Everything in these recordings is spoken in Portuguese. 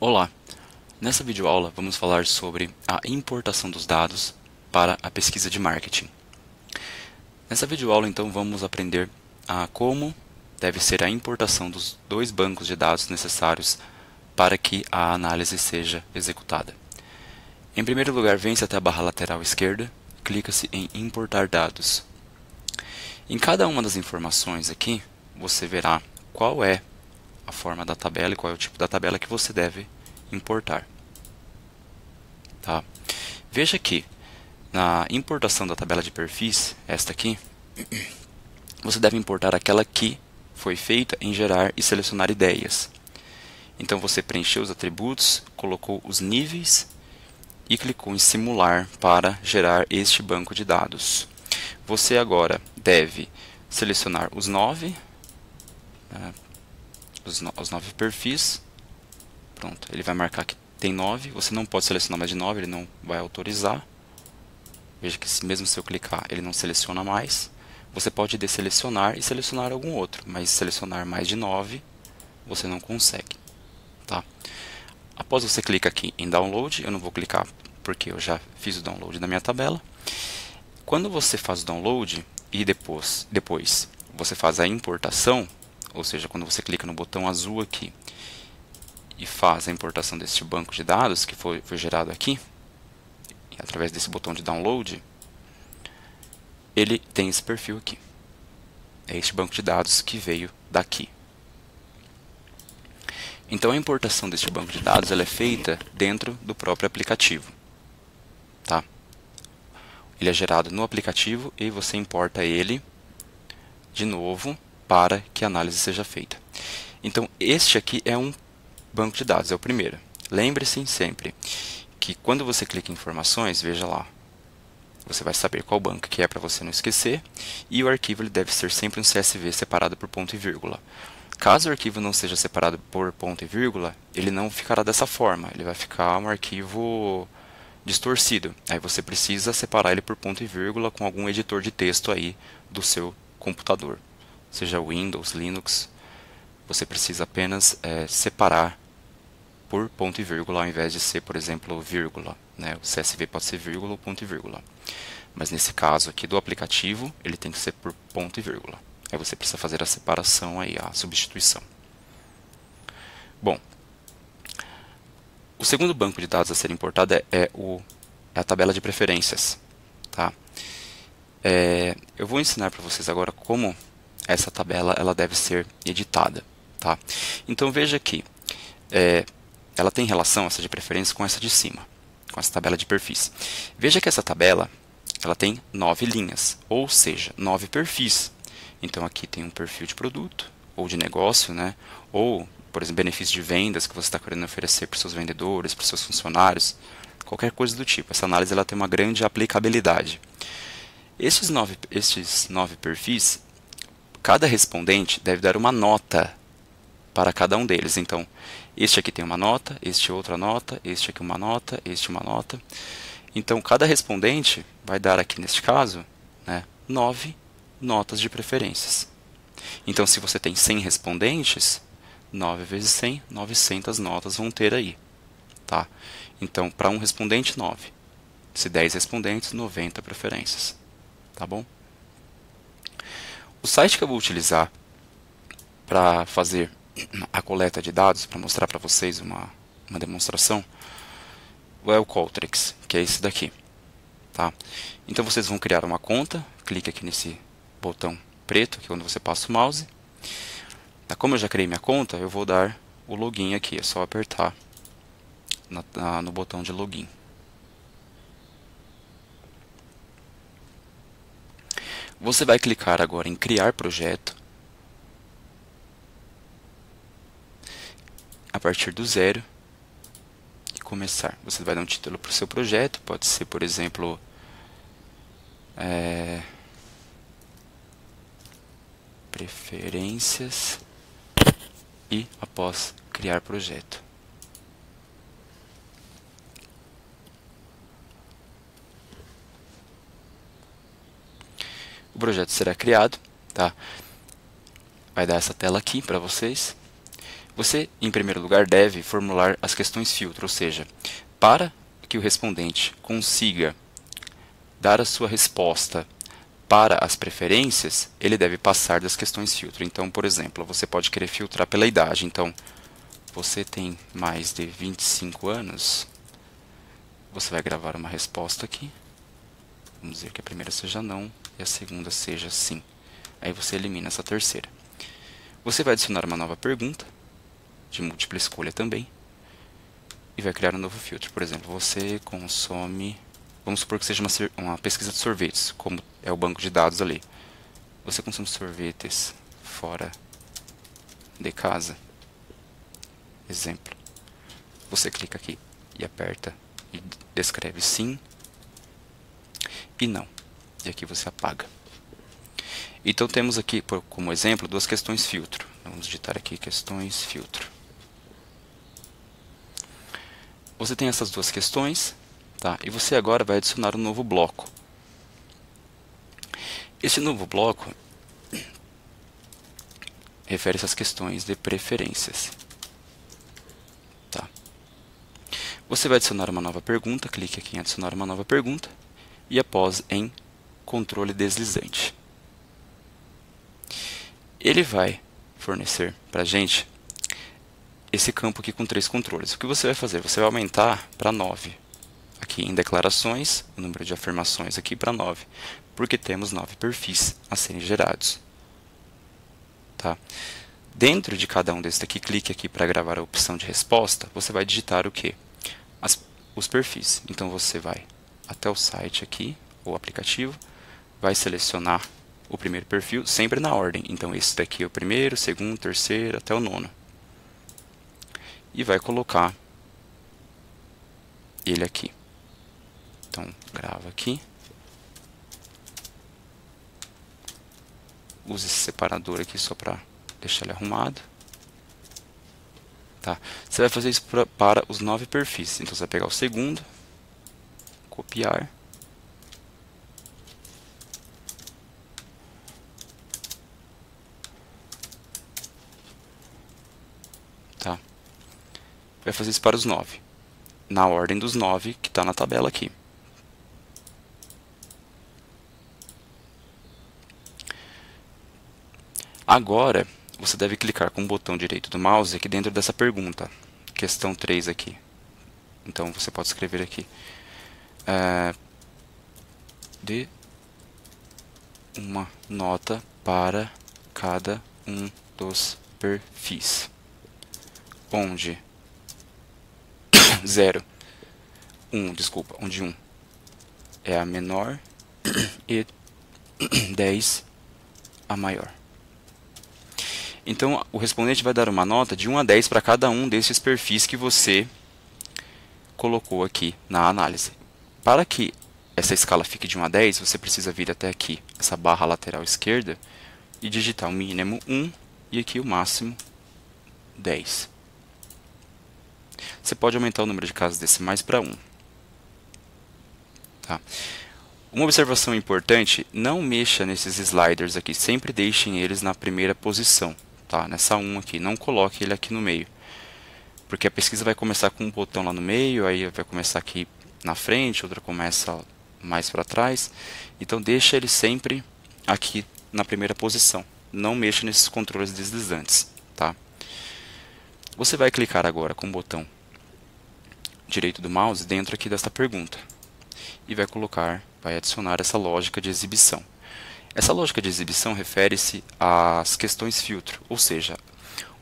Olá! Nessa videoaula vamos falar sobre a importação dos dados para a pesquisa de marketing. Nessa videoaula então vamos aprender a como deve ser a importação dos dois bancos de dados necessários para que a análise seja executada. Em primeiro lugar, vem-se até a barra lateral esquerda, clica-se em importar dados. Em cada uma das informações aqui, você verá qual é a forma da tabela e qual é o tipo da tabela que você deve importar. Tá? Veja que na importação da tabela de perfis, esta aqui, você deve importar aquela que foi feita em gerar e selecionar ideias. Então você preencheu os atributos, colocou os níveis e clicou em simular para gerar este banco de dados. Você agora deve selecionar os 9, os 9 perfis. Pronto, ele vai marcar que tem 9, você não pode selecionar mais de 9, ele não vai autorizar. Veja que mesmo se eu clicar, ele não seleciona mais. Você pode desselecionar e selecionar algum outro, mas selecionar mais de 9, você não consegue. Tá? Após você clicar aqui em download, eu não vou clicar porque eu já fiz o download da minha tabela. Quando você faz o download e depois você faz a importação, ou seja, quando você clica no botão azul aqui, e faz a importação deste banco de dados que foi gerado aqui, através desse botão de download, ele tem esse perfil aqui. É este banco de dados que veio daqui. Então a importação deste banco de dados ela é feita dentro do próprio aplicativo. Tá? Ele é gerado no aplicativo e você importa ele de novo para que a análise seja feita. Então este aqui é um banco de dados, é o primeiro. Lembre-se sempre que quando você clica em informações, veja lá, você vai saber qual banco que é para você não esquecer, e o arquivo ele deve ser sempre um CSV separado por ponto e vírgula. Caso o arquivo não seja separado por ponto e vírgula, ele não ficará dessa forma, ele vai ficar um arquivo distorcido. Aí você precisa separar ele por ponto e vírgula com algum editor de texto aí do seu computador, seja Windows, Linux. Você precisa apenas separar por ponto e vírgula, ao invés de ser, por exemplo, vírgula. Né? O CSV pode ser vírgula ou ponto e vírgula. Mas nesse caso aqui do aplicativo, ele tem que ser por ponto e vírgula. Aí você precisa fazer a separação, aí, a substituição. Bom, o segundo banco de dados a ser importado é a tabela de preferências. Tá? Eu vou ensinar para vocês agora como essa tabela ela deve ser editada. Tá? Então veja aqui, ela tem relação, essa de preferência, com essa de cima, com essa tabela de perfis. Veja que essa tabela ela tem 9 linhas, ou seja, 9 perfis. Então aqui tem um perfil de produto, ou de negócio, né? Ou, por exemplo, benefício de vendas que você está querendo oferecer para os seus vendedores, para os seus funcionários, qualquer coisa do tipo. Essa análise ela tem uma grande aplicabilidade. Estes 9 perfis, cada respondente deve dar uma nota para cada um deles. Então, este aqui tem uma nota, este outra nota, este aqui uma nota, este uma nota. Então, cada respondente vai dar aqui, neste caso, 9 notas de preferências. Então, se você tem 100 respondentes, 9 vezes 100, 900 notas vão ter aí. Tá? Então, para um respondente, 9. Se 10 respondentes, 90 preferências. Tá bom? O site que eu vou utilizar para fazer a coleta de dados, para mostrar para vocês uma demonstração, é o Qualtrics, que é esse daqui. Tá? Então vocês vão criar uma conta, clique aqui nesse botão preto, que é onde você passa o mouse. Como eu já criei minha conta, eu vou dar o login aqui, é só apertar no botão de login. Você vai clicar agora em criar projeto, a partir do zero, e começar. Você vai dar um título para o seu projeto, pode ser, por exemplo, preferências, e após criar projeto. O projeto será criado, tá? Vai dar essa tela aqui para vocês. Você, em primeiro lugar, deve formular as questões filtro, ou seja, para que o respondente consiga dar a sua resposta para as preferências, ele deve passar das questões filtro. Então, por exemplo, você pode querer filtrar pela idade. Então, você tem mais de 25 anos, você vai gravar uma resposta aqui. Vamos dizer que a primeira seja não e a segunda seja sim. Aí você elimina essa terceira. Você vai adicionar uma nova pergunta, de múltipla escolha também, e vai criar um novo filtro. Por exemplo, você consome... Vamos supor que seja uma pesquisa de sorvetes, como é o banco de dados ali. Você consome sorvetes fora de casa? Exemplo. Você clica aqui e aperta e descreve sim e não. E aqui você apaga. Então temos aqui, como exemplo, duas questões filtro. Vamos digitar aqui questões filtro. Você tem essas duas questões, tá? E você agora vai adicionar um novo bloco. Esse novo bloco refere-se às questões de preferências. Tá? Você vai adicionar uma nova pergunta, clique aqui em adicionar uma nova pergunta e após em controle deslizante. Ele vai fornecer para a gente esse campo aqui com 3 controles. O que você vai fazer? Você vai aumentar para 9. Aqui em declarações, o número de afirmações aqui para 9, porque temos 9 perfis a serem gerados. Tá? Dentro de cada um desses aqui, clique aqui para gravar a opção de resposta, você vai digitar o quê? Os perfis. Então você vai até o site aqui, ou aplicativo, vai selecionar o primeiro perfil, sempre na ordem. Então esse daqui é o primeiro, segundo, terceiro, até o nono. E vai colocar ele aqui. Então, grava aqui. Use esse separador aqui só para deixar ele arrumado. Tá? Você vai fazer isso para os 9 perfis. Então, você vai pegar o segundo, copiar. Tá? Vai fazer isso para os 9. Na ordem dos 9 que está na tabela aqui. Agora, você deve clicar com o botão direito do mouse aqui dentro dessa pergunta. Questão 3 aqui. Então, você pode escrever aqui. Dê uma nota para cada um dos perfis. Onde 1 é a menor e 10 a maior. Então, o respondente vai dar uma nota de 1 a 10 para cada um desses perfis que você colocou aqui na análise. Para que essa escala fique de 1 a 10, você precisa vir até aqui, essa barra lateral esquerda, e digitar o mínimo 1 e aqui o máximo 10. Você pode aumentar o número de casas decimais para 1. Tá? Uma observação importante, não mexa nesses sliders aqui, sempre deixem eles na primeira posição. Tá? Nessa 1 aqui, não coloque ele aqui no meio. Porque a pesquisa vai começar com um botão lá no meio, aí vai começar aqui na frente, outra começa mais para trás. Então deixa ele sempre aqui na primeira posição. Não mexa nesses controles deslizantes. Tá? Você vai clicar agora com o botão direito do mouse dentro aqui desta pergunta. E vai adicionar essa lógica de exibição. Essa lógica de exibição refere-se às questões filtro, ou seja,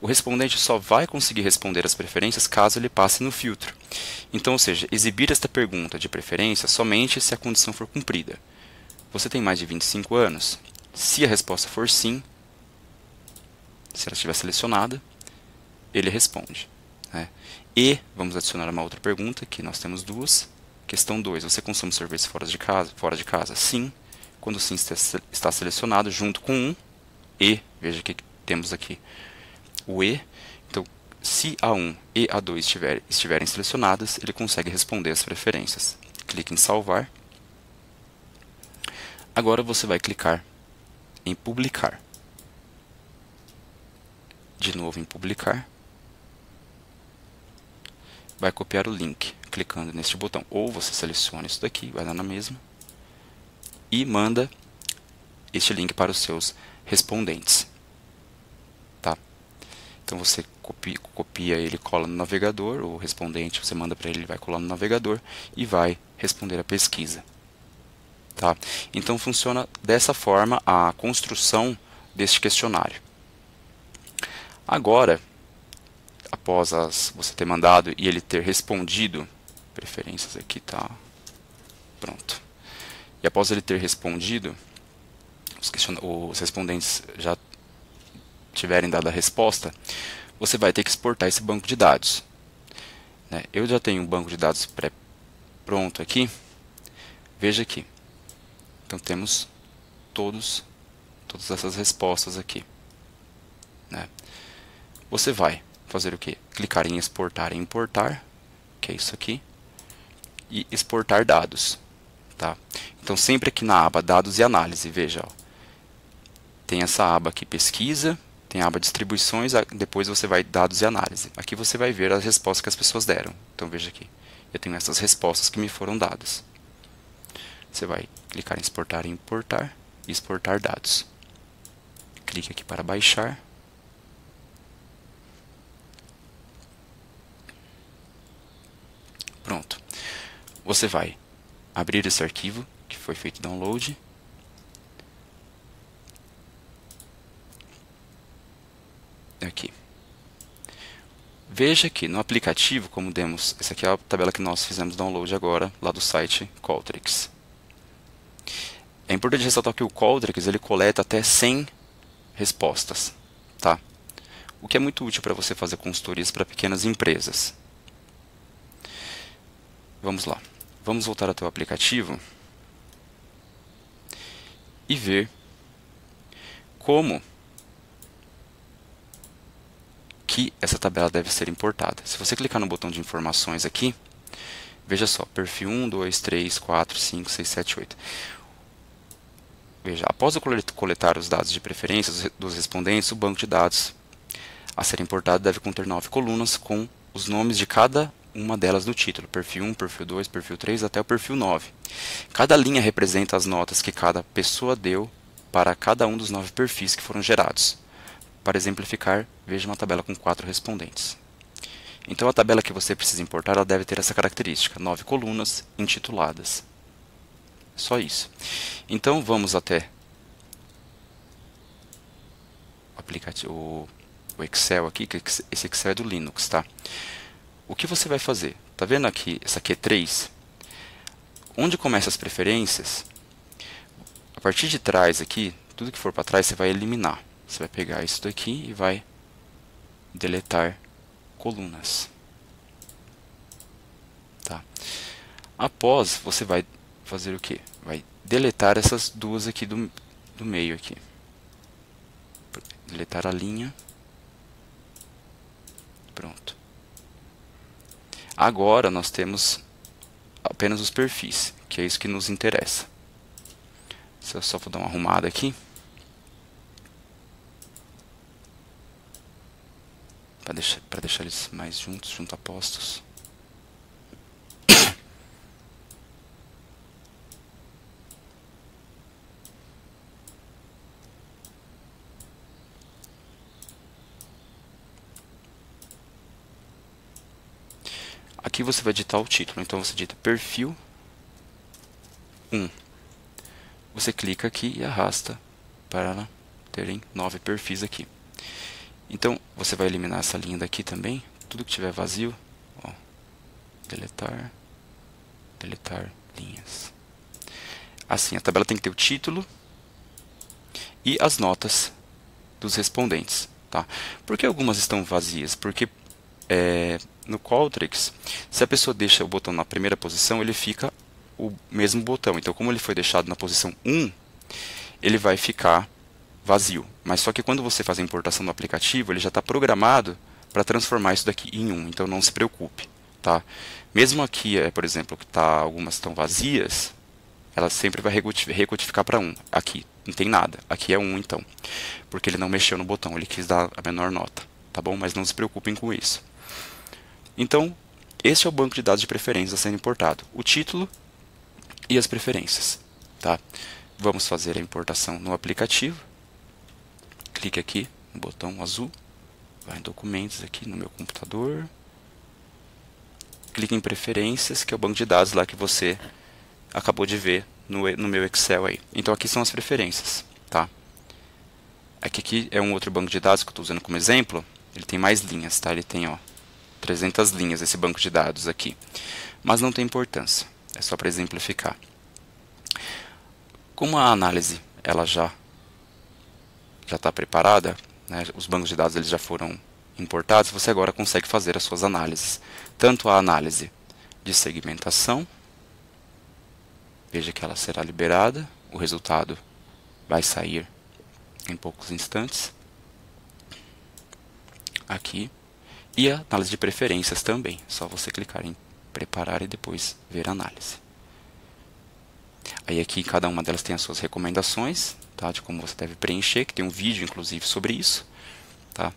o respondente só vai conseguir responder as preferências caso ele passe no filtro. Então, ou seja, exibir esta pergunta de preferência somente se a condição for cumprida. Você tem mais de 25 anos? Se a resposta for sim, se ela estiver selecionada, ele responde. Né? E vamos adicionar uma outra pergunta, que nós temos duas. Questão 2. Você consome sorvetes fora de casa? Fora de casa? Sim. Quando sim está selecionado, junto com um e, veja que temos aqui o e. Então, se A1 e A2 estiverem selecionadas, ele consegue responder as preferências. Clique em salvar. Agora você vai clicar em publicar. De novo em publicar. vai copiar o link, clicando neste botão. Ou você seleciona isso daqui, vai dar na mesma, e manda este link para os seus respondentes. Tá? Então você copia ele, cola no navegador, o respondente você manda para ele, ele vai colar no navegador e vai responder a pesquisa. Tá? Então funciona dessa forma a construção deste questionário. Agora, após você ter mandado e ele ter respondido, preferências aqui tá pronto. E após ele ter respondido, os respondentes já tiverem dado a resposta, você vai ter que exportar esse banco de dados. Né? Eu já tenho um banco de dados pronto aqui. Veja aqui. Então temos todas essas respostas aqui. Né? Você vai fazer o que? Clicar em exportar e importar, que é isso aqui, e exportar dados. Tá? Então sempre aqui na aba dados e análise, veja, ó, tem essa aba aqui pesquisa, tem a aba distribuições, depois você vai dados e análise. Aqui você vai ver as respostas que as pessoas deram. Então veja aqui, eu tenho essas respostas que me foram dadas. Você vai clicar em exportar e importar e exportar dados. Clique aqui para baixar. Pronto. Você vai abrir esse arquivo que foi feito download. Aqui. Veja que no aplicativo, como demos, essa aqui é a tabela que nós fizemos download agora, lá do site Qualtrics. É importante ressaltar que o Qualtrics ele coleta até 100 respostas, tá? O que é muito útil para você fazer consultorias para pequenas empresas. Vamos lá. Vamos voltar até o aplicativo e ver como que essa tabela deve ser importada. Se você clicar no botão de informações aqui, veja só, perfil 1, 2, 3, 4, 5, 6, 7, 8. Veja, após eu coletar os dados de preferências dos respondentes, o banco de dados a ser importado deve conter 9 colunas com os nomes de cada uma delas no título, perfil 1, perfil 2, perfil 3 até o perfil 9. Cada linha representa as notas que cada pessoa deu para cada um dos 9 perfis que foram gerados. Para exemplificar, veja uma tabela com 4 respondentes. Então a tabela que você precisa importar ela deve ter essa característica, 9 colunas intituladas. Só isso. Então vamos até o aplicativo, o Excel aqui, que esse Excel é do Linux, tá? O que você vai fazer? Tá vendo aqui, essa aqui é 3? Onde começam as preferências, a partir de trás aqui, tudo que for para trás você vai eliminar. Você vai pegar isso daqui e vai deletar colunas. Tá? Após, você vai fazer o que? Vai deletar essas duas aqui do meio aqui. Deletar a linha. Pronto. Agora nós temos apenas os perfis, que é isso que nos interessa. Eu só vou dar uma arrumada aqui. Para deixar eles mais juntos, apostos. Aqui você vai digitar o título, então você digita perfil 1. Você clica aqui e arrasta para terem 9 perfis aqui. Então, você vai eliminar essa linha daqui também, tudo que tiver vazio, ó, deletar linhas. Assim, a tabela tem que ter o título e as notas dos respondentes, tá? Por que algumas estão vazias? Porque no Qualtrics, se a pessoa deixa o botão na primeira posição, ele fica o mesmo botão. Então, como ele foi deixado na posição 1, ele vai ficar vazio. Mas só que quando você faz a importação do aplicativo, ele já está programado para transformar isso daqui em 1. Então não se preocupe, tá? Mesmo aqui, por exemplo, que algumas estão vazias, ela sempre vai recodificar para 1. Aqui não tem nada. Aqui é 1 então. Porque ele não mexeu no botão, ele quis dar a menor nota, tá bom? Mas não se preocupem com isso. Então, Este é o banco de dados de preferências a sendo importado, o título e as preferências. Tá? Vamos fazer a importação no aplicativo. Clique aqui no botão azul, vai em documentos aqui no meu computador. Clique em preferências, que é o banco de dados lá que você acabou de ver no meu Excel aí. Então aqui são as preferências. Tá? Aqui é um outro banco de dados que eu estou usando como exemplo. Ele tem mais linhas, tá? Ele tem 300 linhas esse banco de dados aqui. Mas não tem importância, é só para exemplificar. Como a análise ela já está preparada, né, os bancos de dados eles já foram importados, você agora consegue fazer as suas análises. Tanto a análise de segmentação, veja que ela será liberada, o resultado vai sair em poucos instantes. Aqui. E a análise de preferências também, só você clicar em preparar e depois ver a análise. Aí aqui cada uma delas tem as suas recomendações, tá, de como você deve preencher, que tem um vídeo inclusive sobre isso, tá,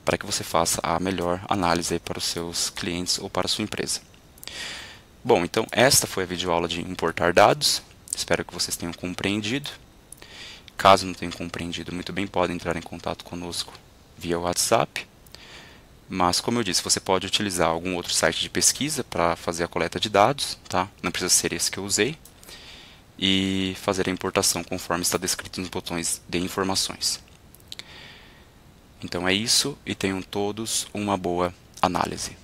para que você faça a melhor análise para os seus clientes ou para a sua empresa. Bom, então esta foi a videoaula de importar dados, espero que vocês tenham compreendido. Caso não tenham compreendido muito bem, podem entrar em contato conosco via WhatsApp. Mas, como eu disse, você pode utilizar algum outro site de pesquisa para fazer a coleta de dados, tá? Não precisa ser esse que eu usei. E fazer a importação conforme está descrito nos botões de informações. Então é isso e tenham todos uma boa análise.